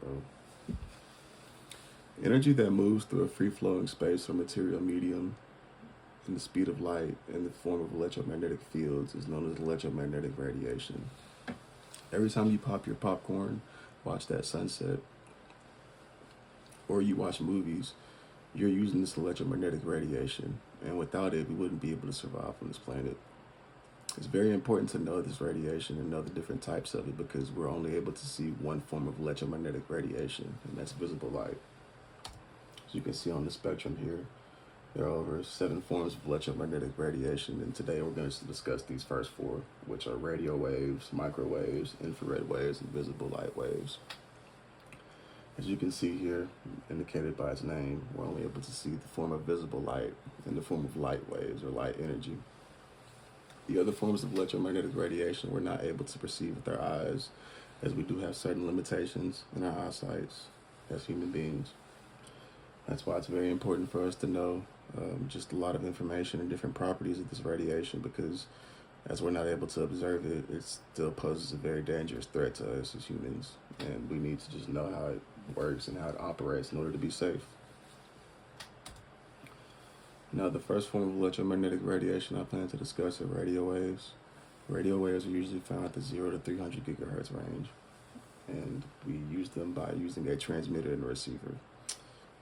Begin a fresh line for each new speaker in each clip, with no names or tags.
bro. Energy that moves through a free-flowing space or material medium in the speed of light in the form of electromagnetic fields is known as electromagnetic radiation. Every time you pop your popcorn, watch that sunset, or you watch movies, you're using this electromagnetic radiation, and without it, we wouldn't be able to survive on this planet. It's very important to know this radiation and know the different types of it because we're only able to see one form of electromagnetic radiation, and that's visible light. As you can see on the spectrum here, there are over 7 forms of electromagnetic radiation, and today we're going to discuss these first 4, which are radio waves, microwaves, infrared waves, and visible light waves. As you can see here, indicated by its name, we're only able to see the form of visible light in the form of light waves or light energy. The other forms of electromagnetic radiation we're not able to perceive with our eyes, as we do have certain limitations in our eyesights as human beings. That's why it's very important for us to know just a lot of information and different properties of this radiation, because as we're not able to observe it, it still poses a very dangerous threat to us as humans, and we need to just know how it works and how it operates in order to be safe. Now, the first form of electromagnetic radiation I plan to discuss are radio waves. Radio waves are usually found at the 0 to 300 gigahertz range, and we use them by using a transmitter and a receiver.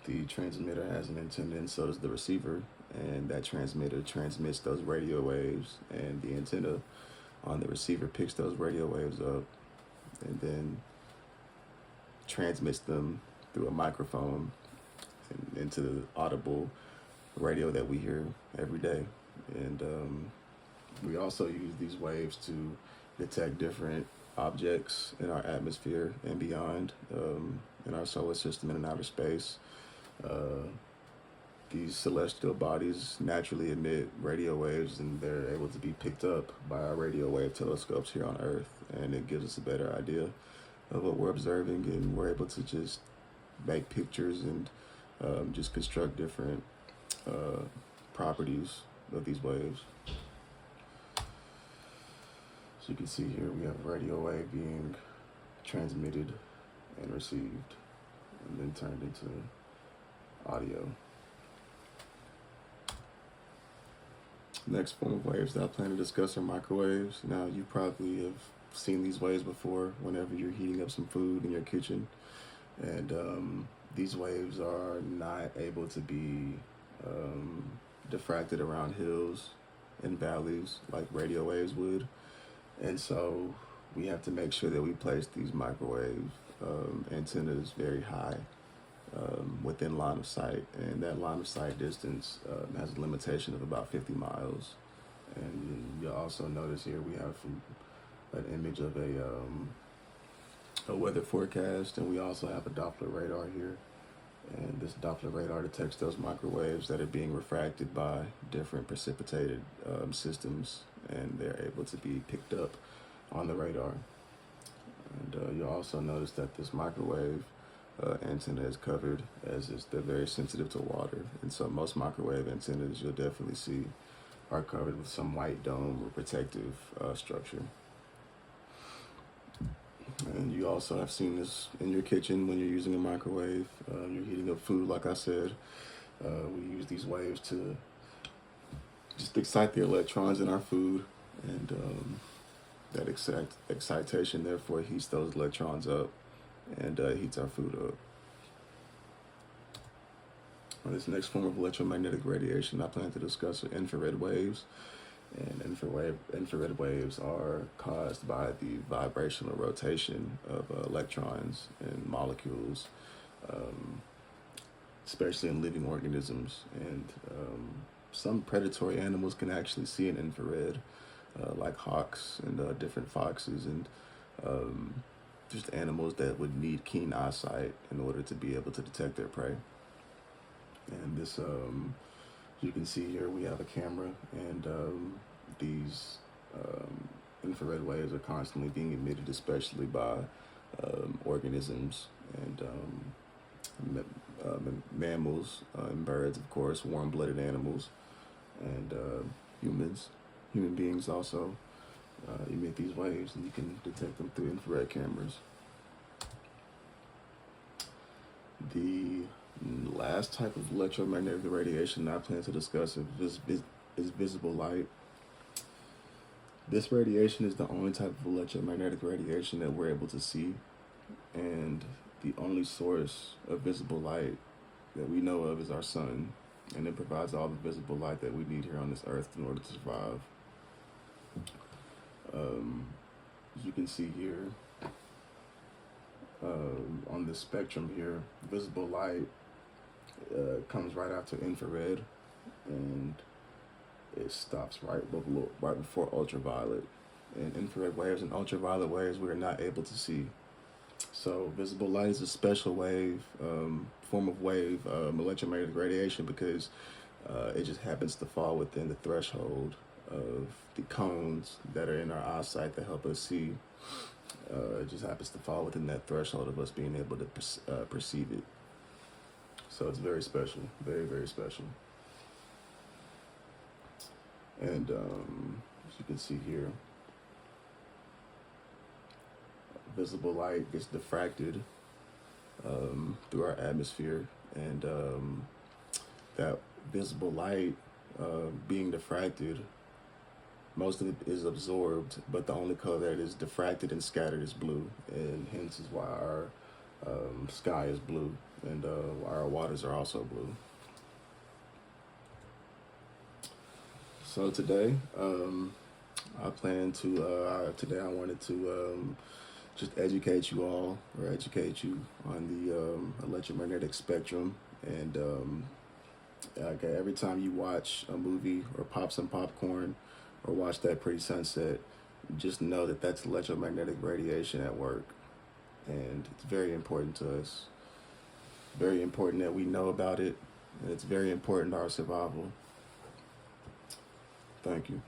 The transmitter has an antenna, and so does the receiver, and that transmitter transmits those radio waves, and the antenna on the receiver picks those radio waves up and then transmits them through a microphone into the audible radio that we hear every day. And we also use these waves to detect different objects in our atmosphere and beyond, in our solar system and in outer space. These celestial bodies naturally emit radio waves, and they're able to be picked up by our radio wave telescopes here on Earth, and it gives us a better idea of what we're observing, and we're able to just make pictures and just construct different properties of these waves. So you can see here we have a radio wave being transmitted and received and then turned into audio. Next form of waves that I plan to discuss are microwaves. Now, you probably have seen these waves before whenever you're heating up some food in your kitchen, and these waves are not able to be diffracted around hills and valleys like radio waves would, and so we have to make sure that we place these microwave antennas very high within line of sight, and that line of sight distance has a limitation of about 50 miles. And you'll also notice here we have an image of a weather forecast, and we also have a Doppler radar here. And this Doppler radar detects those microwaves that are being refracted by different precipitated systems, and they're able to be picked up on the radar. And you'll also notice that this microwave antenna is covered, as they're very sensitive to water, and so most microwave antennas you'll definitely see are covered with some white dome or protective structure. And you also have seen this in your kitchen when you're using a microwave. You're heating up food, like I said. We use these waves to just excite the electrons in our food, and that excitation therefore heats those electrons up and heats our food up. This next form of electromagnetic radiation I plan to discuss are infrared waves. And infrared waves are caused by the vibrational rotation of electrons and molecules, especially in living organisms. And some predatory animals can actually see an infrared, like hawks and different foxes, and just animals that would need keen eyesight in order to be able to detect their prey. And this, you can see here we have a camera, and these infrared waves are constantly being emitted, especially by organisms and mammals and birds, of course, warm-blooded animals, and human beings also emit these waves, and you can detect them through infrared cameras. The last type of electromagnetic radiation I plan to discuss is visible light. This radiation is the only type of electromagnetic radiation that we're able to see, and the only source of visible light that we know of is our sun, and it provides all the visible light that we need here on this earth in order to survive. As you can see here, on the spectrum here, visible light comes right after infrared, and it stops right before ultraviolet. And infrared waves and ultraviolet waves we are not able to see. So visible light is a special form of electromagnetic radiation, because it just happens to fall within the threshold of the cones that are in our eyesight that help us see. It just happens to fall within that threshold of us being able to perceive it. So it's very special, very, very special. And as you can see here, visible light gets diffracted through our atmosphere, and that visible light being diffracted, most of it is absorbed, but the only color that is diffracted and scattered is blue, and hence is why our sky is blue, and our waters are also blue. So today, today I wanted to just educate you all, or educate you on the electromagnetic spectrum. And okay, every time you watch a movie or pop some popcorn or watch that pretty sunset, just know that that's electromagnetic radiation at work. And it's very important to us. Very important that we know about it, and it's very important to our survival. Thank you.